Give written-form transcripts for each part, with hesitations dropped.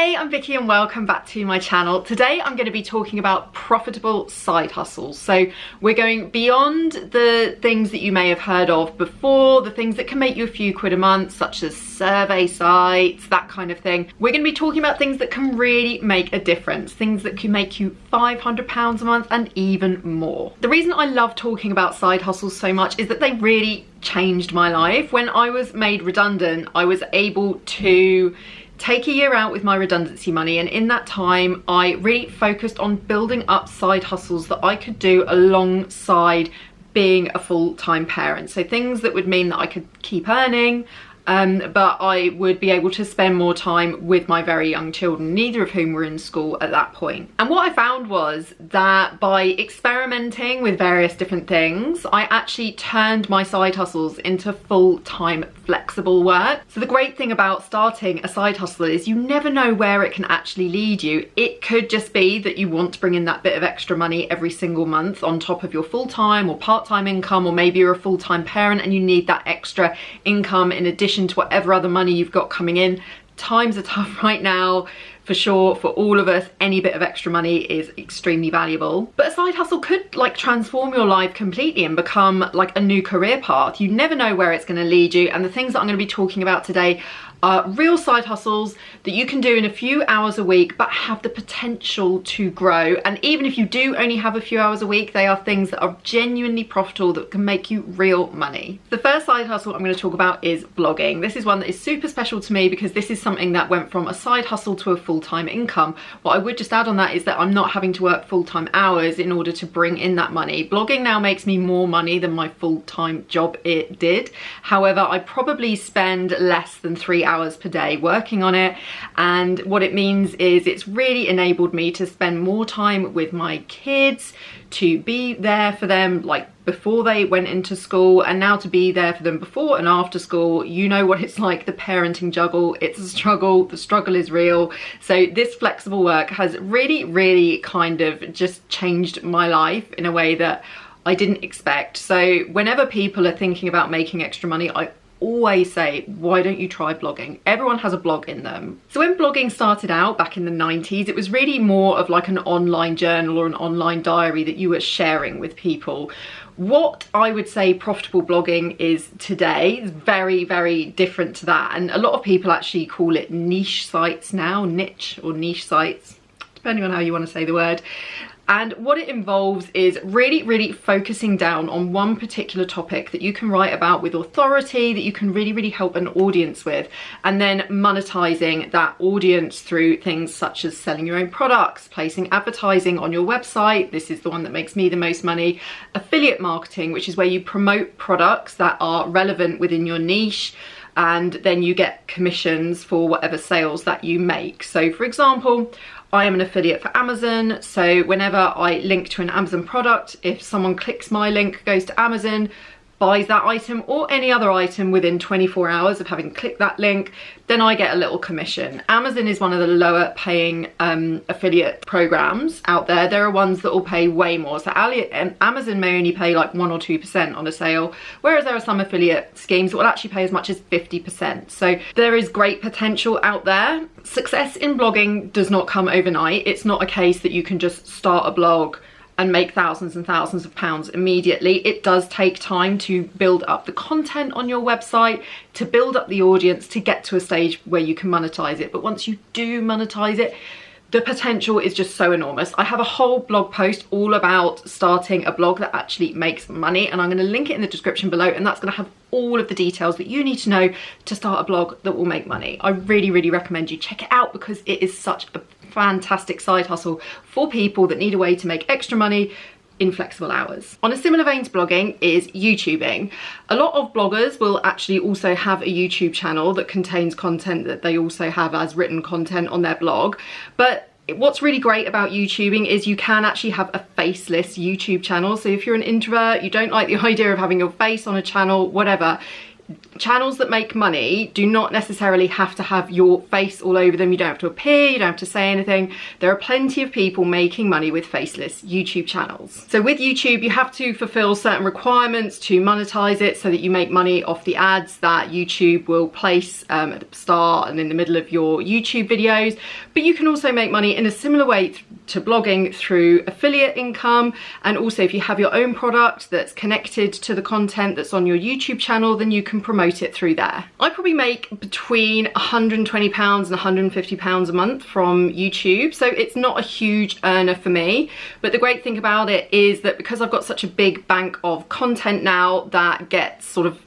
Hey, I'm Vicky and welcome back to my channel. Today I'm going to be talking about profitable side hustles. So we're going beyond the things that you may have heard of before, the things that can make you a few quid a month, such as survey sites, that kind of thing. We're going to be talking about things that can really make a difference, things that can make you £500 a month and even more. The reason I love talking about side hustles so much is that they really changed my life. When I was made redundant, I was able to take a year out with my redundancy money, and in that time I really focused on building up side hustles that I could do alongside being a full-time parent. So things that would mean that I could keep earning, but I would be able to spend more time with my very young children, neither of whom were in school at that point. And what I found was that by experimenting with various different things, I actually turned my side hustles into full-time flexible work. So the great thing about starting a side hustle is you never know where it can actually lead you. It could just be that you want to bring in that bit of extra money every single month on top of your full-time or part-time income, or maybe you're a full-time parent and you need that extra income in addition to whatever other money you've got coming in. Times are tough right now, for sure, for all of us. Any bit of extra money is extremely valuable. But a side hustle could like transform your life completely and become like a new career path. You never know where it's going to lead you, and the things that I'm going to be talking about today are real side hustles that you can do in a few hours a week but have the potential to grow. And even if you do only have a few hours a week, they are things that are genuinely profitable, that can make you real money. The first side hustle I'm going to talk about is blogging. This is one that is super special to me because this is something that went from a side hustle to a full-time income. What I would just add on that is that I'm not having to work full-time hours in order to bring in that money. Blogging now makes me more money than my full-time job it did. However, I probably spend less than 3 hours per day working on it, and what it means is it's really enabled me to spend more time with my kids, to be there for them like before they went into school, and now to be there for them before and after school. You know what it's like, the parenting juggle. It's a struggle. The struggle is real. So this flexible work has really kind of just changed my life in a way that I didn't expect. So whenever people are thinking about making extra money, I always say, why don't you try blogging? Everyone has a blog in them. So when blogging started out back in the 90s, it was really more of like an online journal or an online diary that you were sharing with people. What I would say profitable blogging is today is very different to that, and a lot of people actually call it niche sites now, niche or niche sites, depending on how you want to say the word. And what it involves is really focusing down on one particular topic that you can write about with authority, that you can really help an audience with, and then monetizing that audience through things such as selling your own products, placing advertising on your website. This is the one that makes me the most money. Affiliate marketing, which is where you promote products that are relevant within your niche, and then you get commissions for whatever sales that you make. So for example, I am an affiliate for Amazon, so whenever I link to an Amazon product, if someone clicks my link, goes to Amazon, buys that item or any other item within 24 hours of having clicked that link, then I get a little commission. Amazon is one of the lower paying affiliate programs out there. There are ones that will pay way more. So Amazon may only pay like 1 or 2% on a sale, whereas there are some affiliate schemes that will actually pay as much as 50%. So there is great potential out there. Success in blogging does not come overnight. It's not a case that you can just start a blog and make thousands and thousands of pounds immediately. It does take time to build up the content on your website, to build up the audience, to get to a stage where you can monetize it. But once you do monetize it, the potential is just so enormous. I have a whole blog post all about starting a blog that actually makes money, and I'm going to link it in the description below, and that's going to have all of the details that you need to know to start a blog that will make money. I really recommend you check it out because it is such a fantastic side hustle for people that need a way to make extra money in flexible hours. On a similar vein to blogging is YouTubing. A lot of bloggers will actually also have a YouTube channel that contains content that they also have as written content on their blog. But what's really great about YouTubing is you can actually have a faceless YouTube channel. So if you're an introvert, you don't like the idea of having your face on a channel, whatever, channels that make money do not necessarily have to have your face all over them. You don't have to appear, you don't have to say anything. There are plenty of people making money with faceless YouTube channels. So with YouTube, you have to fulfill certain requirements to monetize it so that you make money off the ads that YouTube will place at the start and in the middle of your YouTube videos. But you can also make money in a similar way to blogging through affiliate income. And also if you have your own product that's connected to the content that's on your YouTube channel, then you can promote it through there. I probably make between £120 and £150 a month from YouTube, so it's not a huge earner for me. But the great thing about it is that because I've got such a big bank of content now that gets sort of,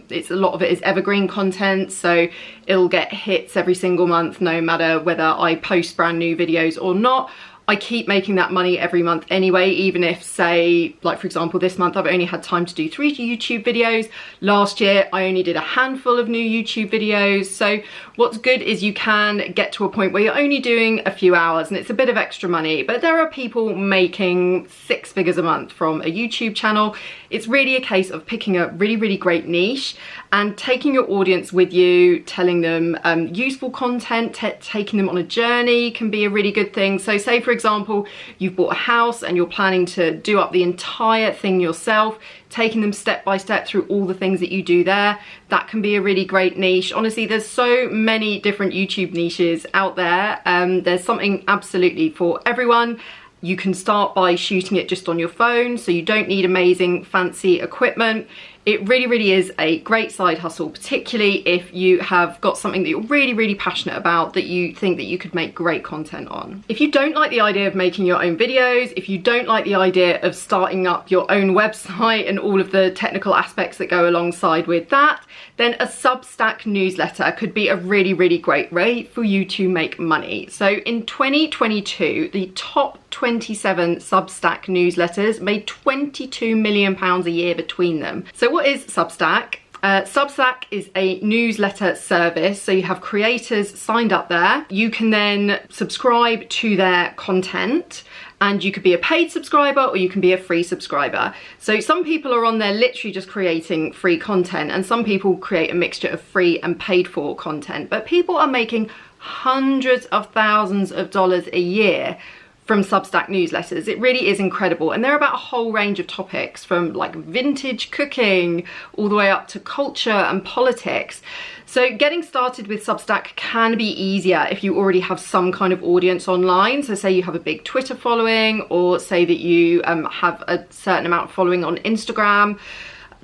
it's a lot of it is evergreen content, so it'll get hits every single month no matter whether I post brand new videos or not. I keep making that money every month anyway, even if, say, like for example, this month I've only had time to do 3 YouTube videos. Last year I only did a handful of new YouTube videos. So what's good is you can get to a point where you're only doing a few hours and it's a bit of extra money, but there are people making 6 figures a month from a YouTube channel. It's really a case of picking a really, really great niche and taking your audience with you, telling them useful content, taking them on a journey can be a really good thing. So say for example, you've bought a house and you're planning to do up the entire thing yourself, taking them step by step through all the things that you do there. That can be a really great niche. Honestly, there's so many different YouTube niches out there. There's something absolutely for everyone. You can start by shooting it just on your phone, so you don't need amazing fancy equipment. It really, really is a great side hustle, particularly if you have got something that you're really, really passionate about that you think that you could make great content on. If you don't like the idea of making your own videos, if you don't like the idea of starting up your own website and all of the technical aspects that go alongside with that, then a Substack newsletter could be a really, really great way for you to make money. So in 2022, the top 27 Substack newsletters made £22 million a year between them. So what is Substack? Substack is a newsletter service, so you have creators signed up there. You can then subscribe to their content, and you could be a paid subscriber or you can be a free subscriber. So some people are on there literally just creating free content, and some people create a mixture of free and paid for content, but people are making hundreds of thousands of dollars a year from Substack newsletters. It really is incredible, and they're about a whole range of topics, from like vintage cooking all the way up to culture and politics. So getting started with Substack can be easier if you already have some kind of audience online. So say you have a big Twitter following, or say that you have a certain amount of following on Instagram,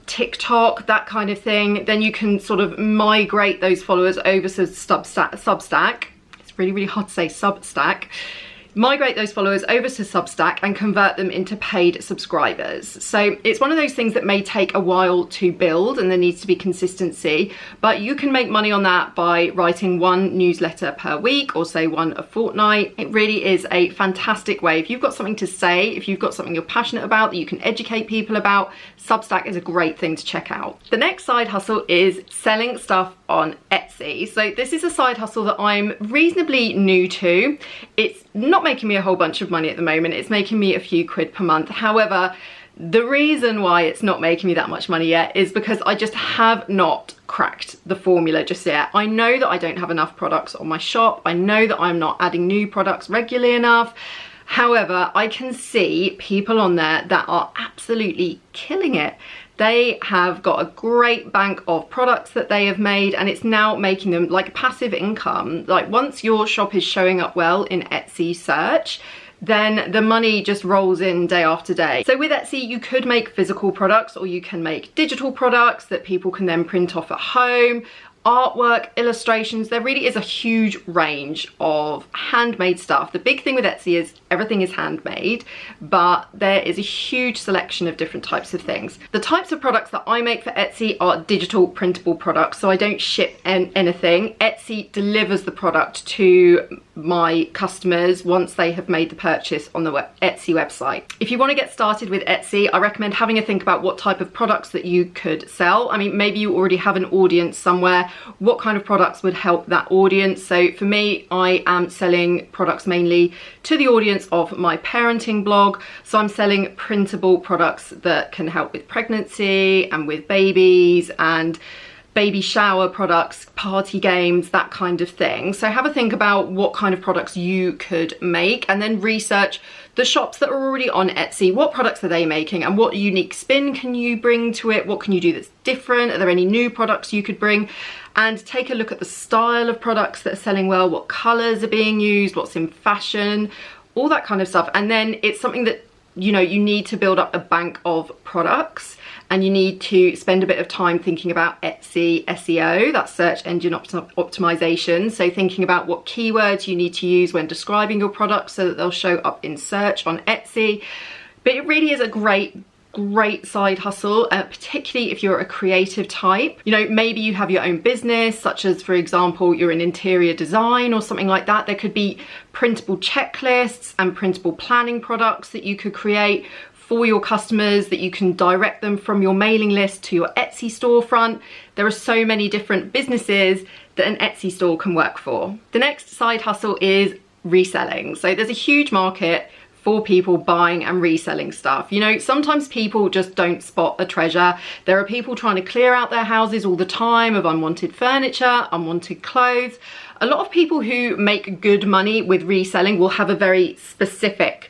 TikTok, that kind of thing. Then you can sort of migrate those followers over to Substack. It's really, really hard to say Substack. Migrate those followers over to Substack and convert them into paid subscribers. So it's one of those things that may take a while to build, and there needs to be consistency, but you can make money on that by writing 1 newsletter per week, or say 1 a fortnight. It really is a fantastic way. If you've got something to say, if you've got something you're passionate about that you can educate people about, Substack is a great thing to check out. The next side hustle is selling stuff on Etsy. So this is a side hustle that I'm reasonably new to. It's not making me a whole bunch of money at the moment. It's making me a few quid per month. However, the reason why it's not making me that much money yet is because I just have not cracked the formula just yet. I know that I don't have enough products on my shop. I know that I'm not adding new products regularly enough. However, I can see people on there that are absolutely killing it. They have got a great bank of products that they have made, and it's now making them like passive income. Like once your shop is showing up well in Etsy search, then the money just rolls in day after day. So with Etsy, you could make physical products, or you can make digital products that people can then print off at home. Artwork, illustrations, there really is a huge range of handmade stuff. The big thing with Etsy is everything is handmade, but there is a huge selection of different types of things. The types of products that I make for Etsy are digital printable products, so I don't ship anything. Etsy delivers the product to my customers once they have made the purchase on the Etsy website. If you want to get started with Etsy, I recommend having a think about what type of products that you could sell. I mean, maybe you already have an audience somewhere. What kind of products would help that audience? So for me, I am selling products mainly to the audience of my parenting blog. So I'm selling printable products that can help with pregnancy and with babies and baby shower products, party games, that kind of thing. So have a think about what kind of products you could make, and then research the shops that are already on Etsy. What products are they making, and what unique spin can you bring to it? What can you do that's different? Are there any new products you could bring? And take a look at the style of products that are selling well, what colors are being used, what's in fashion, all that kind of stuff. And then it's something that, you know, you need to build up a bank of products, and you need to spend a bit of time thinking about Etsy SEO, that's search engine optimization. So thinking about what keywords you need to use when describing your products so that they'll show up in search on Etsy. But it really is a great side hustle, particularly if you're a creative type. You know, maybe you have your own business, such as, for example, you're in interior design or something like that. There could be printable checklists and printable planning products that you could create for your customers, that you can direct them from your mailing list to your Etsy storefront. There are so many different businesses that an Etsy store can work for. The next side hustle is reselling. So there's a huge market for people buying and reselling stuff. You know, sometimes people just don't spot a treasure. There are people trying to clear out their houses all the time of unwanted furniture, unwanted clothes. A lot of people who make good money with reselling will have a very specific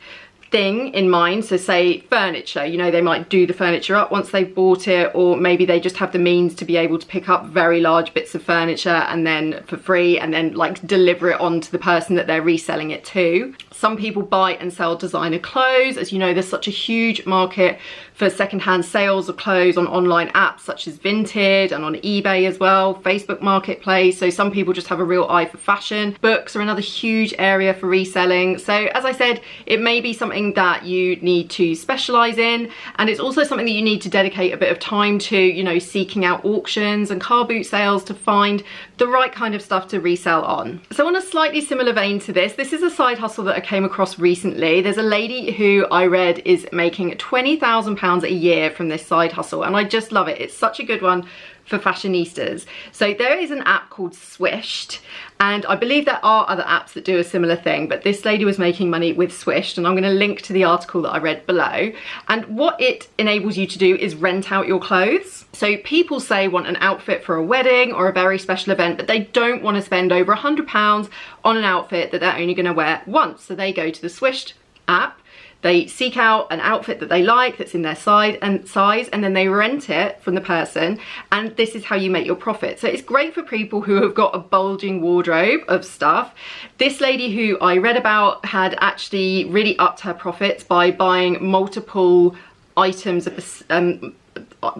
thing in mind. So say furniture, you know, they might do the furniture up once they've bought it, or maybe they just have the means to be able to pick up very large bits of furniture and then for free, and then like deliver it on to the person that they're reselling it to. Some people buy and sell designer clothes. As you know, there's such a huge market for secondhand sales of clothes on online apps such as Vinted, and on eBay as well, Facebook Marketplace. So some people just have a real eye for fashion. Books are another huge area for reselling. So as I said, it may be something that you need to specialize in, and it's also something that you need to dedicate a bit of time to, you know, seeking out auctions and car boot sales to find the right kind of stuff to resell on. So on a slightly similar vein to this is a side hustle that I came across recently. There's a lady who I read is making £20,000 a year from this side hustle, and I just love it. It's such a good one for fashionistas. So there is an app called Swished, and I believe there are other apps that do a similar thing, but this lady was making money with Swished, and I'm going to link to the article that I read below. And what it enables you to do is rent out your clothes. So people say want an outfit for a wedding or a very special event, but they don't want to spend over £100 on an outfit that they're only going to wear once. So they go to the Swished app, they seek out an outfit that they like, that's in their size, and then they rent it from the person, and this is how you make your profit. So it's great for people who have got a bulging wardrobe of stuff. This lady who I read about had actually really upped her profits by buying multiple items of the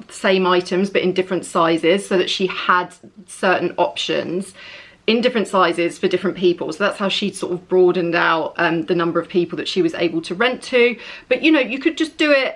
same items but in different sizes, so that she had certain options in different sizes for different people. So that's how she sort of broadened out the number of people that she was able to rent to. But you know, you could just do it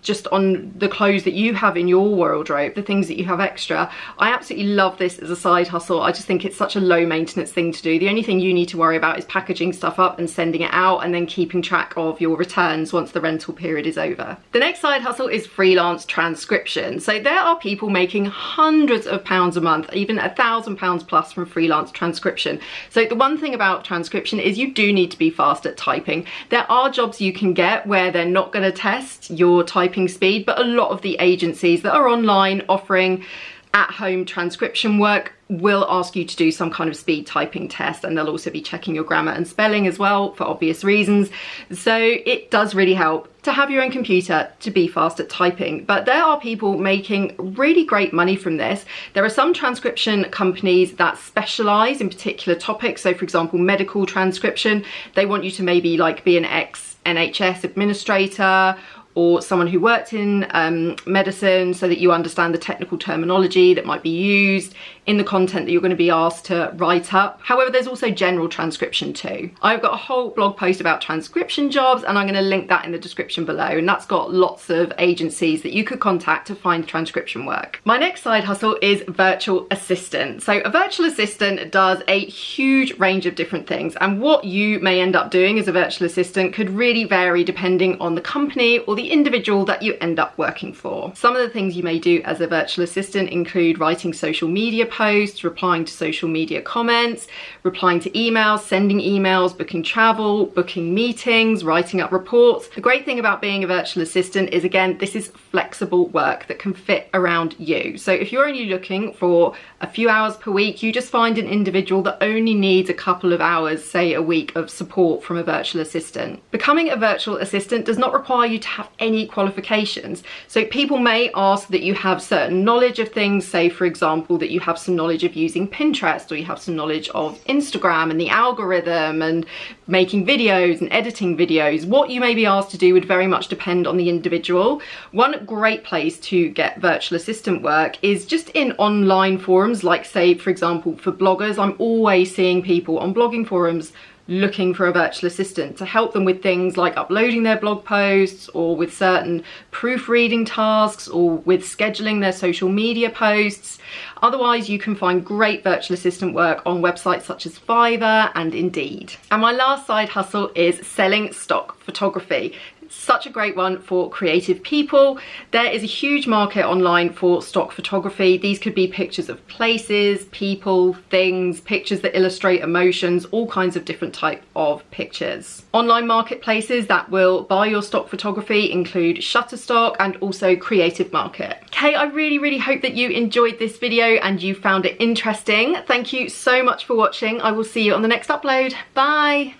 just on the clothes that you have in your wardrobe, the things that you have extra. I absolutely love this as a side hustle. I just think it's such a low maintenance thing to do. The only thing you need to worry about is packaging stuff up and sending it out, and then keeping track of your returns once the rental period is over. The next side hustle is freelance transcription. So there are people making hundreds of pounds a month, even £1,000 plus from freelance transcription. So the one thing about transcription is you do need to be fast at typing. There are jobs you can get where they're not going to test your typing speed, but a lot of the agencies that are online offering at-home transcription work will ask you to do some kind of speed typing test, and they'll also be checking your grammar and spelling as well for obvious reasons. So it does really help to have your own computer to be fast at typing. But there are people making really great money from this. There are some transcription companies that specialize in particular topics. So for example, medical transcription, they want you to maybe like be an ex-NHS administrator or someone who worked in medicine, so that you understand the technical terminology that might be used in the content that you're going to be asked to write up. However, there's also general transcription too. I've got a whole blog post about transcription jobs, and I'm going to link that in the description below, and that's got lots of agencies that you could contact to find transcription work. My next side hustle is virtual assistant. So a virtual assistant does a huge range of different things, and what you may end up doing as a virtual assistant could really vary depending on the company or the the individual that you end up working for. Some of the things you may do as a virtual assistant include writing social media posts, replying to social media comments, replying to emails, sending emails, booking travel, booking meetings, writing up reports. The great thing about being a virtual assistant is, again, this is flexible work that can fit around you. So if you're only looking for a few hours per week, you just find an individual that only needs a couple of hours, say a week, of support from a virtual assistant. Becoming a virtual assistant does not require you to have any qualifications. So people may ask that you have certain knowledge of things, say for example that you have some knowledge of using Pinterest, or you have some knowledge of Instagram and the algorithm and making videos and editing videos. What you may be asked to do would very much depend on the individual. One great place to get virtual assistant work is just in online forums, like say for example for bloggers. I'm always seeing people on blogging forums looking for a virtual assistant to help them with things like uploading their blog posts, or with certain proofreading tasks, or with scheduling their social media posts. Otherwise, you can find great virtual assistant work on websites such as Fiverr and Indeed. And my last side hustle is selling stock photography. Such a great one for creative people. There is a huge market online for stock photography. These could be pictures of places, people, things, pictures that illustrate emotions, all kinds of different type of pictures. Online marketplaces that will buy your stock photography include Shutterstock and also Creative Market. Okay, I really hope that you enjoyed this video and you found it interesting. Thank you so much for watching. I will see you on the next upload. Bye.